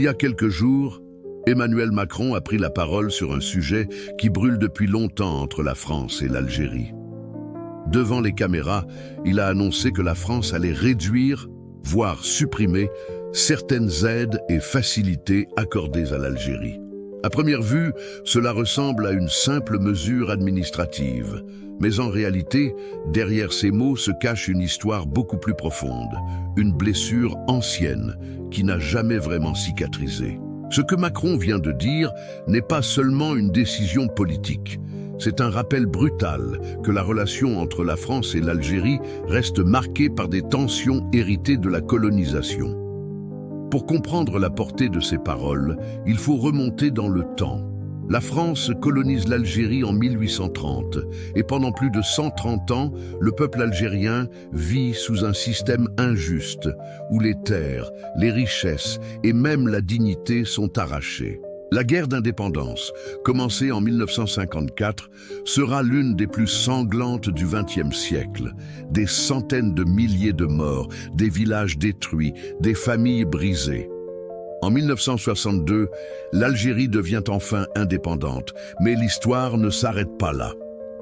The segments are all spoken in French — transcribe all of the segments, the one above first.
y a quelques jours, Emmanuel Macron a pris la parole sur un sujet qui brûle depuis longtemps entre la France et l'Algérie. Devant les caméras, il a annoncé que la France allait réduire, voire supprimer, certaines aides et facilités accordées à l'Algérie. À première vue, cela ressemble à une simple mesure administrative. Mais en réalité, derrière ces mots se cache une histoire beaucoup plus profonde, une blessure ancienne qui n'a jamais vraiment cicatrisé. Ce que Macron vient de dire n'est pas seulement une décision politique. C'est un rappel brutal que la relation entre la France et l'Algérie reste marquée par des tensions héritées de la colonisation. Pour comprendre la portée de ces paroles, il faut remonter dans le temps. La France colonise l'Algérie en 1830 et pendant plus de 130 ans, le peuple algérien vit sous un système injuste où les terres, les richesses et même la dignité sont arrachées. La guerre d'indépendance, commencée en 1954, sera l'une des plus sanglantes du XXe siècle. Des centaines de milliers de morts, des villages détruits, des familles brisées. En 1962, l'Algérie devient enfin indépendante, mais l'histoire ne s'arrête pas là.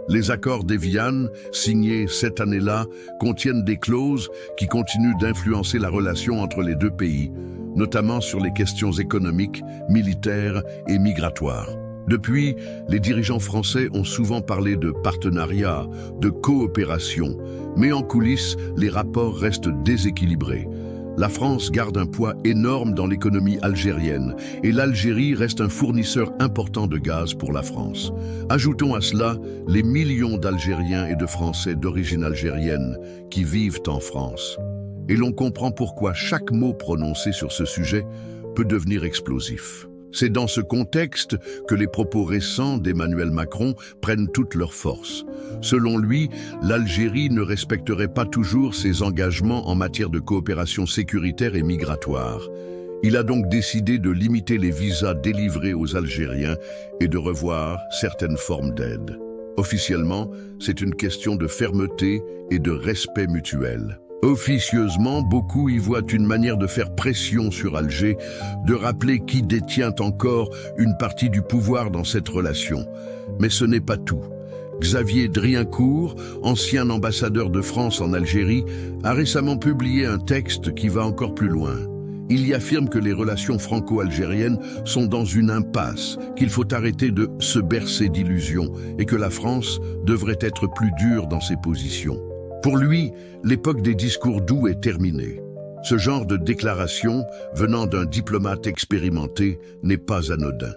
Les accords d'Évian, signés cette année-là, contiennent des clauses qui continuent d'influencer la relation entre les deux pays, notamment sur les questions économiques, militaires et migratoires. Depuis, les dirigeants français ont souvent parlé de partenariat, de coopération, mais en coulisses, les rapports restent déséquilibrés. La France garde un poids énorme dans l'économie algérienne et l'Algérie reste un fournisseur important de gaz pour la France. Ajoutons à cela les millions d'Algériens et de Français d'origine algérienne qui vivent en France. Et l'on comprend pourquoi chaque mot prononcé sur ce sujet peut devenir explosif. C'est dans ce contexte que les propos récents d'Emmanuel Macron prennent toute leur force. Selon lui, l'Algérie ne respecterait pas toujours ses engagements en matière de coopération sécuritaire et migratoire. Il a donc décidé de limiter les visas délivrés aux Algériens et de revoir certaines formes d'aide. Officiellement, c'est une question de fermeté et de respect mutuel. Officieusement, beaucoup y voient une manière de faire pression sur Alger, de rappeler qui détient encore une partie du pouvoir dans cette relation. Mais ce n'est pas tout. Xavier Driancourt, ancien ambassadeur de France en Algérie, a récemment publié un texte qui va encore plus loin. Il y affirme que les relations franco-algériennes sont dans une impasse, qu'il faut arrêter de se bercer d'illusions et que la France devrait être plus dure dans ses positions. Pour lui, l'époque des discours doux est terminée. Ce genre de déclaration, venant d'un diplomate expérimenté, n'est pas anodin.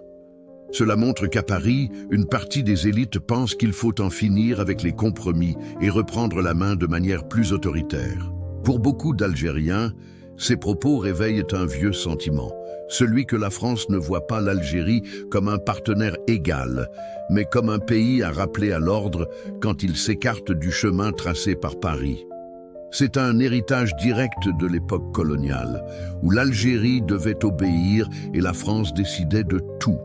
Cela montre qu'à Paris, une partie des élites pense qu'il faut en finir avec les compromis et reprendre la main de manière plus autoritaire. Pour beaucoup d'Algériens, ces propos réveillent un vieux sentiment, celui que la France ne voit pas l'Algérie comme un partenaire égal, mais comme un pays à rappeler à l'ordre quand il s'écarte du chemin tracé par Paris. C'est un héritage direct de l'époque coloniale, où l'Algérie devait obéir et la France décidait de tout.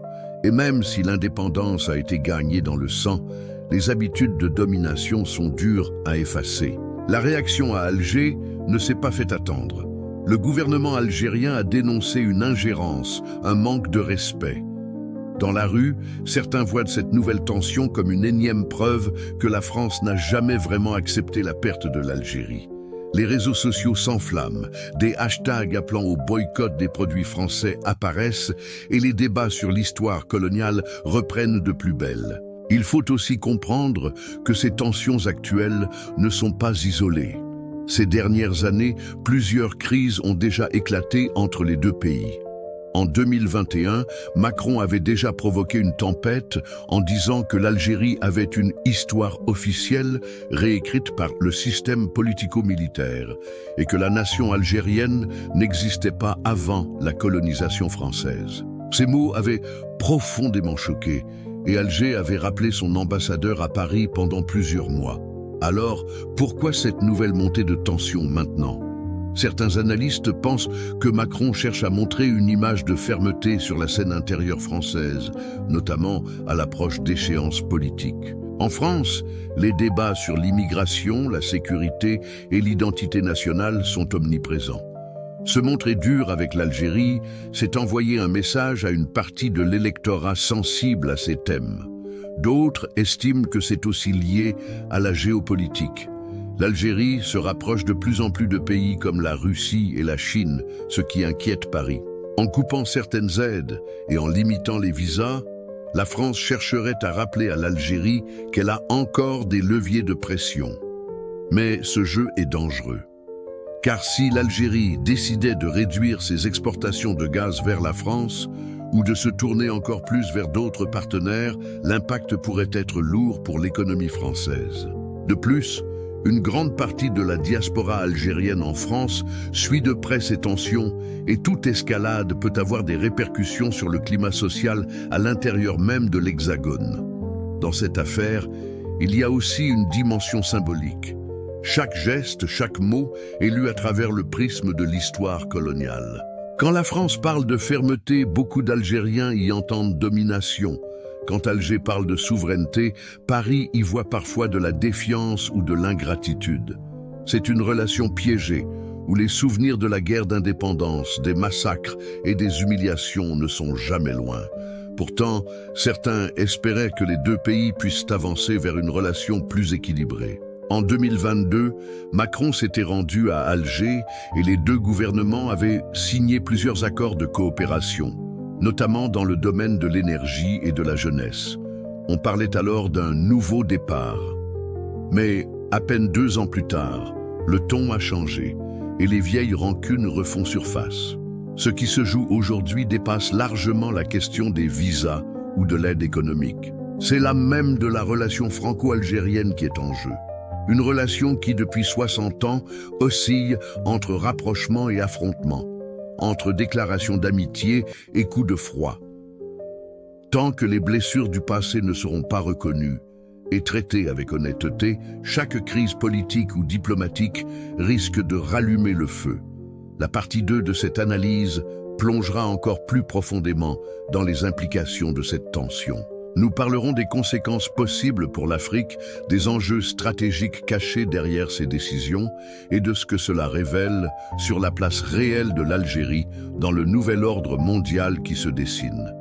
Et même si l'indépendance a été gagnée dans le sang, les habitudes de domination sont dures à effacer. La réaction à Alger ne s'est pas fait attendre. Le gouvernement algérien a dénoncé une ingérence, un manque de respect. Dans la rue, certains voient cette nouvelle tension comme une énième preuve que la France n'a jamais vraiment accepté la perte de l'Algérie. Les réseaux sociaux s'enflamment, des hashtags appelant au boycott des produits français apparaissent et les débats sur l'histoire coloniale reprennent de plus belle. Il faut aussi comprendre que ces tensions actuelles ne sont pas isolées. Ces dernières années, plusieurs crises ont déjà éclaté entre les deux pays. En 2021, Macron avait déjà provoqué une tempête en disant que l'Algérie avait une histoire officielle réécrite par le système politico-militaire et que la nation algérienne n'existait pas avant la colonisation française. Ces mots avaient profondément choqué et Alger avait rappelé son ambassadeur à Paris pendant plusieurs mois. Alors, pourquoi cette nouvelle montée de tension maintenant ? Certains analystes pensent que Macron cherche à montrer une image de fermeté sur la scène intérieure française, notamment à l'approche d'échéances politiques. En France, les débats sur l'immigration, la sécurité et l'identité nationale sont omniprésents. Se montrer dur avec l'Algérie, c'est envoyer un message à une partie de l'électorat sensible à ces thèmes. D'autres estiment que c'est aussi lié à la géopolitique. L'Algérie se rapproche de plus en plus de pays comme la Russie et la Chine, ce qui inquiète Paris. En coupant certaines aides et en limitant les visas, la France chercherait à rappeler à l'Algérie qu'elle a encore des leviers de pression. Mais ce jeu est dangereux. Car si l'Algérie décidait de réduire ses exportations de gaz vers la France ou de se tourner encore plus vers d'autres partenaires, l'impact pourrait être lourd pour l'économie française. De plus, une grande partie de la diaspora algérienne en France suit de près ces tensions et toute escalade peut avoir des répercussions sur le climat social à l'intérieur même de l'Hexagone. Dans cette affaire, il y a aussi une dimension symbolique. Chaque geste, chaque mot est lu à travers le prisme de l'histoire coloniale. Quand la France parle de fermeté, beaucoup d'Algériens y entendent domination. Quand Alger parle de souveraineté, Paris y voit parfois de la défiance ou de l'ingratitude. C'est une relation piégée, où les souvenirs de la guerre d'indépendance, des massacres et des humiliations ne sont jamais loin. Pourtant, certains espéraient que les deux pays puissent avancer vers une relation plus équilibrée. En 2022, Macron s'était rendu à Alger et les deux gouvernements avaient signé plusieurs accords de coopération, notamment dans le domaine de l'énergie et de la jeunesse. On parlait alors d'un nouveau départ. Mais à peine 2 ans plus tard, le ton a changé et les vieilles rancunes refont surface. Ce qui se joue aujourd'hui dépasse largement la question des visas ou de l'aide économique. C'est l'âme même de la relation franco-algérienne qui est en jeu. Une relation qui, depuis 60 ans, oscille entre rapprochement et affrontement, entre déclarations d'amitié et coups de froid. Tant que les blessures du passé ne seront pas reconnues et traitées avec honnêteté, chaque crise politique ou diplomatique risque de rallumer le feu. La partie 2 de cette analyse plongera encore plus profondément dans les implications de cette tension. Nous parlerons des conséquences possibles pour l'Afrique, des enjeux stratégiques cachés derrière ces décisions et de ce que cela révèle sur la place réelle de l'Algérie dans le nouvel ordre mondial qui se dessine.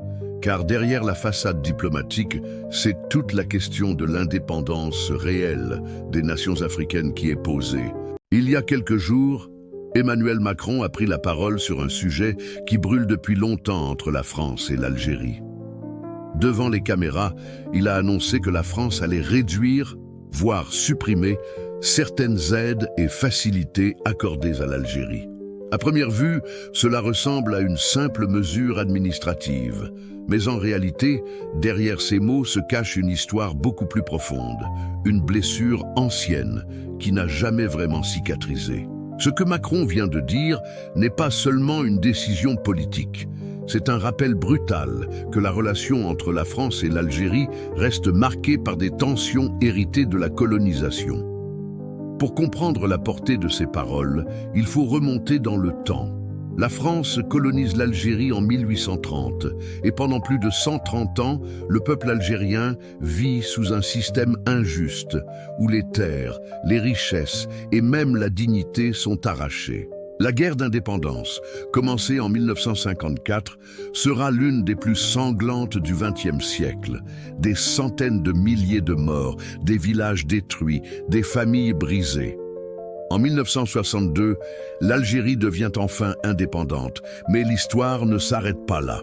Car derrière la façade diplomatique, c'est toute la question de l'indépendance réelle des nations africaines qui est posée. Il y a quelques jours, Emmanuel Macron a pris la parole sur un sujet qui brûle depuis longtemps entre la France et l'Algérie. Devant les caméras, il a annoncé que la France allait réduire, voire supprimer, certaines aides et facilités accordées à l'Algérie. À première vue, cela ressemble à une simple mesure administrative. Mais en réalité, derrière ces mots se cache une histoire beaucoup plus profonde, une blessure ancienne qui n'a jamais vraiment cicatrisé. Ce que Macron vient de dire n'est pas seulement une décision politique. C'est un rappel brutal que la relation entre la France et l'Algérie reste marquée par des tensions héritées de la colonisation. Pour comprendre la portée de ces paroles, il faut remonter dans le temps. La France colonise l'Algérie en 1830 et pendant plus de 130 ans, le peuple algérien vit sous un système injuste où les terres, les richesses et même la dignité sont arrachées. La guerre d'indépendance, commencée en 1954, sera l'une des plus sanglantes du XXe siècle. Des centaines de milliers de morts, des villages détruits, des familles brisées. En 1962, l'Algérie devient enfin indépendante, mais l'histoire ne s'arrête pas là.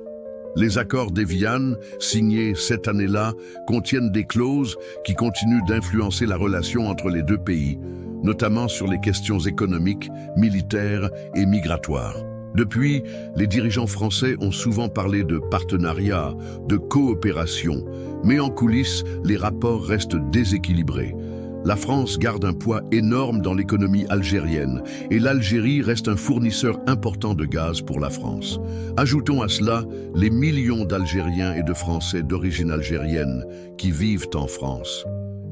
Les accords d'Évian, signés cette année-là, contiennent des clauses qui continuent d'influencer la relation entre les deux pays, notamment sur les questions économiques, militaires et migratoires. Depuis, les dirigeants français ont souvent parlé de partenariat, de coopération, mais en coulisses, les rapports restent déséquilibrés. La France garde un poids énorme dans l'économie algérienne et l'Algérie reste un fournisseur important de gaz pour la France. Ajoutons à cela les millions d'Algériens et de Français d'origine algérienne qui vivent en France.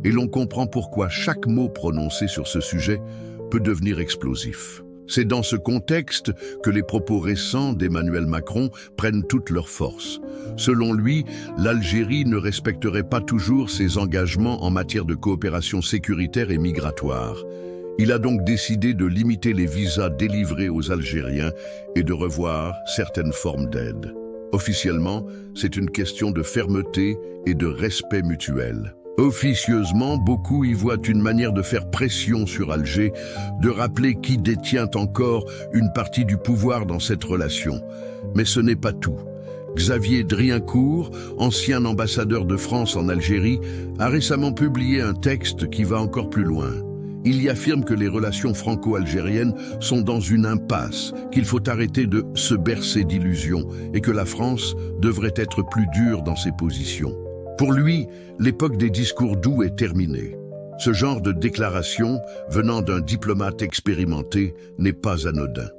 Et l'on comprend pourquoi chaque mot prononcé sur ce sujet peut devenir explosif. C'est dans ce contexte que les propos récents d'Emmanuel Macron prennent toute leur force. Selon lui, l'Algérie ne respecterait pas toujours ses engagements en matière de coopération sécuritaire et migratoire. Il a donc décidé de limiter les visas délivrés aux Algériens et de revoir certaines formes d'aide. Officiellement, c'est une question de fermeté et de respect mutuel. Officieusement, beaucoup y voient une manière de faire pression sur Alger, de rappeler qui détient encore une partie du pouvoir dans cette relation. Mais ce n'est pas tout. Xavier Driancourt, ancien ambassadeur de France en Algérie, a récemment publié un texte qui va encore plus loin. Il y affirme que les relations franco-algériennes sont dans une impasse, qu'il faut arrêter de se bercer d'illusions et que la France devrait être plus dure dans ses positions. Pour lui, l'époque des discours doux est terminée. Ce genre de déclaration, venant d'un diplomate expérimenté, n'est pas anodin.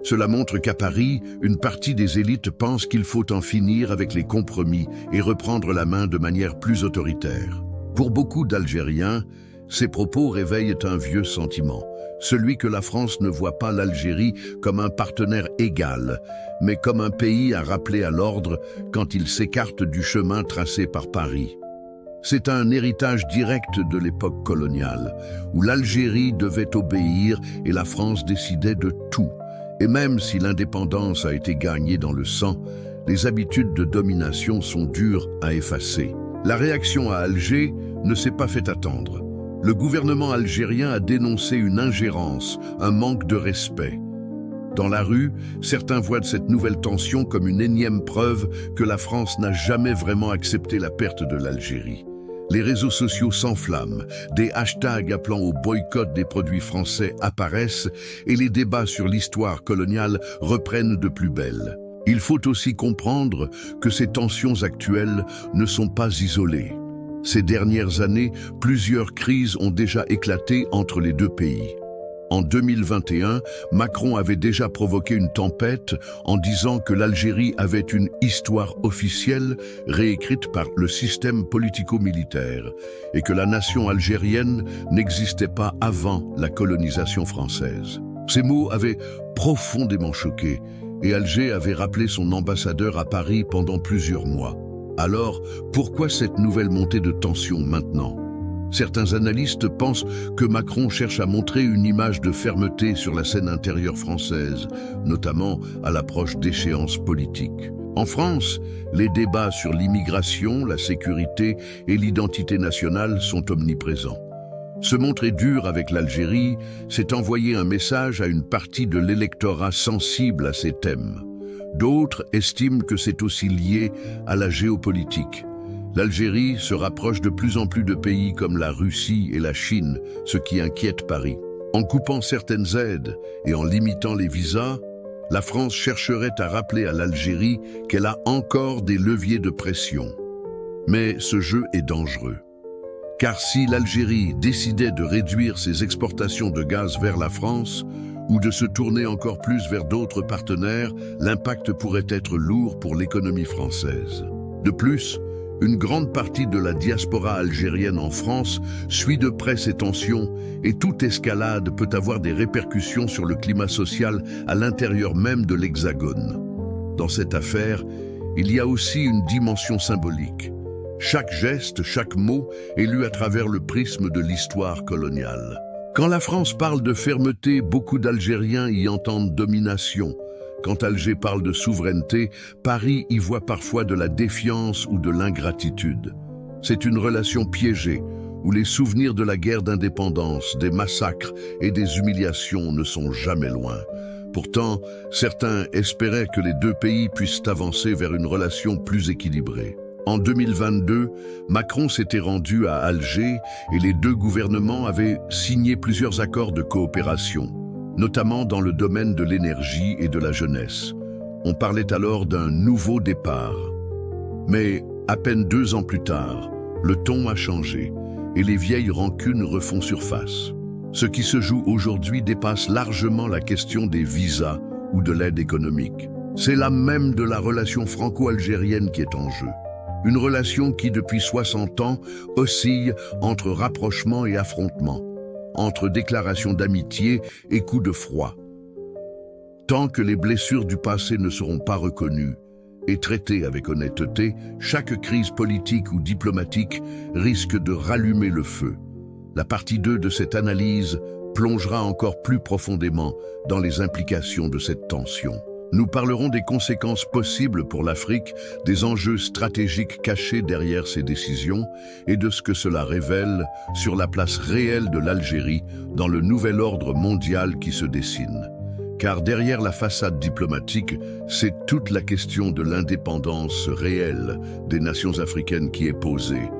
Cela montre qu'à Paris, une partie des élites pense qu'il faut en finir avec les compromis et reprendre la main de manière plus autoritaire. Pour beaucoup d'Algériens, ces propos réveillent un vieux sentiment, celui que la France ne voit pas l'Algérie comme un partenaire égal, mais comme un pays à rappeler à l'ordre quand il s'écarte du chemin tracé par Paris. C'est un héritage direct de l'époque coloniale, où l'Algérie devait obéir et la France décidait de tout. Et même si l'indépendance a été gagnée dans le sang, les habitudes de domination sont dures à effacer. La réaction à Alger ne s'est pas fait attendre. Le gouvernement algérien a dénoncé une ingérence, un manque de respect. Dans la rue, certains voient cette nouvelle tension comme une énième preuve que la France n'a jamais vraiment accepté la perte de l'Algérie. Les réseaux sociaux s'enflamment, des hashtags appelant au boycott des produits français apparaissent et les débats sur l'histoire coloniale reprennent de plus belle. Il faut aussi comprendre que ces tensions actuelles ne sont pas isolées. Ces dernières années, plusieurs crises ont déjà éclaté entre les deux pays. En 2021, Macron avait déjà provoqué une tempête en disant que l'Algérie avait une histoire officielle réécrite par le système politico-militaire et que la nation algérienne n'existait pas avant la colonisation française. Ces mots avaient profondément choqué et Alger avait rappelé son ambassadeur à Paris pendant plusieurs mois. Alors, pourquoi cette nouvelle montée de tension maintenant ? Certains analystes pensent que Macron cherche à montrer une image de fermeté sur la scène intérieure française, notamment à l'approche d'échéances politiques. En France, les débats sur l'immigration, la sécurité et l'identité nationale sont omniprésents. Se montrer dur avec l'Algérie, c'est envoyer un message à une partie de l'électorat sensible à ces thèmes. D'autres estiment que c'est aussi lié à la géopolitique. L'Algérie se rapproche de plus en plus de pays comme la Russie et la Chine, ce qui inquiète Paris. En coupant certaines aides et en limitant les visas, la France chercherait à rappeler à l'Algérie qu'elle a encore des leviers de pression. Mais ce jeu est dangereux. Car si l'Algérie décidait de réduire ses exportations de gaz vers la France, ou de se tourner encore plus vers d'autres partenaires, l'impact pourrait être lourd pour l'économie française. De plus, une grande partie de la diaspora algérienne en France suit de près ces tensions et toute escalade peut avoir des répercussions sur le climat social à l'intérieur même de l'Hexagone. Dans cette affaire, il y a aussi une dimension symbolique. Chaque geste, chaque mot est lu à travers le prisme de l'histoire coloniale. Quand la France parle de fermeté, beaucoup d'Algériens y entendent domination. Quand Alger parle de souveraineté, Paris y voit parfois de la défiance ou de l'ingratitude. C'est une relation piégée, où les souvenirs de la guerre d'indépendance, des massacres et des humiliations ne sont jamais loin. Pourtant, certains espéraient que les deux pays puissent avancer vers une relation plus équilibrée. En 2022, Macron s'était rendu à Alger et les deux gouvernements avaient signé plusieurs accords de coopération, notamment dans le domaine de l'énergie et de la jeunesse. On parlait alors d'un nouveau départ. Mais à peine 2 ans plus tard, le ton a changé et les vieilles rancunes refont surface. Ce qui se joue aujourd'hui dépasse largement la question des visas ou de l'aide économique. C'est l'âme même de la relation franco-algérienne qui est en jeu. Une relation qui, depuis 60 ans, oscille entre rapprochement et affrontement, entre déclarations d'amitié et coups de froid. Tant que les blessures du passé ne seront pas reconnues et traitées avec honnêteté, chaque crise politique ou diplomatique risque de rallumer le feu. La partie 2 de cette analyse plongera encore plus profondément dans les implications de cette tension. Nous parlerons des conséquences possibles pour l'Afrique, des enjeux stratégiques cachés derrière ces décisions et de ce que cela révèle sur la place réelle de l'Algérie dans le nouvel ordre mondial qui se dessine. Car derrière la façade diplomatique, c'est toute la question de l'indépendance réelle des nations africaines qui est posée.